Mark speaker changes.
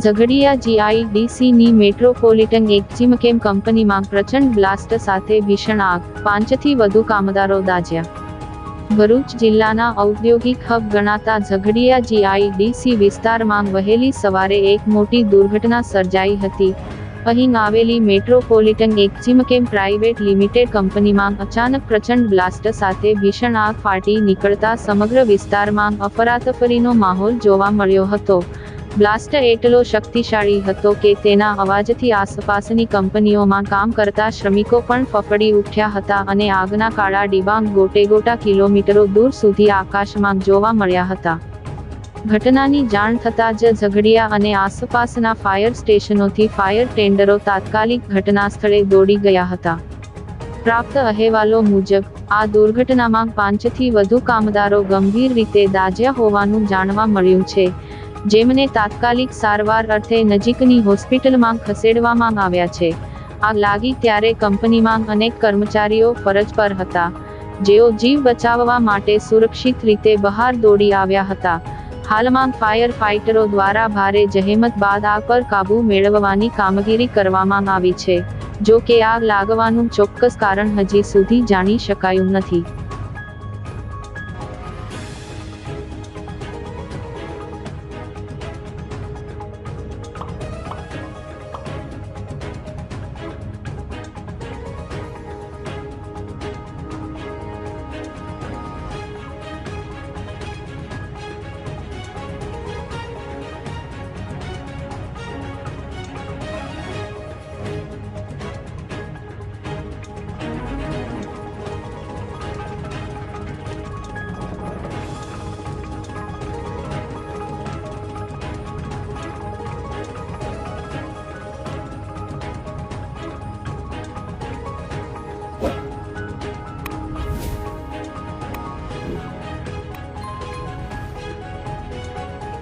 Speaker 1: Jhagadia જીઆઈડીસીની metropolitan એક્ઝિમકેમ કંપનીમાં પ્રચંડ blast સાથે ભીષણ આગ, 5થી વધુ કામદારો દાઝ્યા। ભરૂચ જિલ્લાના ઔદ્યોગિક હબ ગણાતા ઝઘડિયા જીઆઈડીસી વિસ્તારમાં વહેલી સવારે એક મોટી દુર્ઘટના સર્જાઈ હતી। અહીં આવેલી મેટ્રોપોલિટન એક્ઝિમકેમ પ્રાઇવેટ લિમિટેડ કંપનીમાં અચાનક પ્રચંડ બ્લાસ્ટ સાથે ભીષણ આગ ફાટી નીકળતા સમગ્ર વિસ્તારમાં અફરાતફરીનો માહોલ જોવા મળ્યો હતો। બ્લાસ્ટ એટલો શક્તિશાળી હતો કે તેના અવાજથી આસપાસની કંપનીઓમાં કામ કરતા શ્રમિકો પણ ફફડી ઉઠ્યા હતા અને આગના કાળા ડિબાંગ ગોટેગોટા કિલોમીટરો દૂર સુધી આકાશમાં જોવા મળ્યા હતા। ઘટનાની જાણ થતાં જ ઝઘડિયા અને આસપાસના ફાયર સ્ટેશનોથી ફાયર ટેન્ડરો તાત્કાલિક ઘટના સ્થળે દોડી ગયા હતા। પ્રાપ્ત અહેવાલો મુજબ આ દુર્ઘટનામાં 5થી વધુ કામદારો ગંભીર રીતે દાઝ્યા હોવાનું જાણવા મળ્યું છે, જેમને તાત્કાલિક સારવાર અર્થે નજીકની હોસ્પિટલમાં ખસેડવામાં આવ્યા છે। આગ લાગી ત્યારે કંપનીમાં અનેક કર્મચારીઓ ફરજ પર હતા, જેઓ જીવ બચાવવા માટે સુરક્ષિત રીતે બહાર દોડી આવ્યા હતા। હાલમાં ફાયર ફાઇટરો દ્વારા ભારે જહેમત બાદ આગ પર કાબૂ મેળવવાની કામગીરી કરવામાં આવી છે, જો કે આગ લાગવાનું ચોક્કસ કારણ હજી સુધી જાણી શકાયું નથી।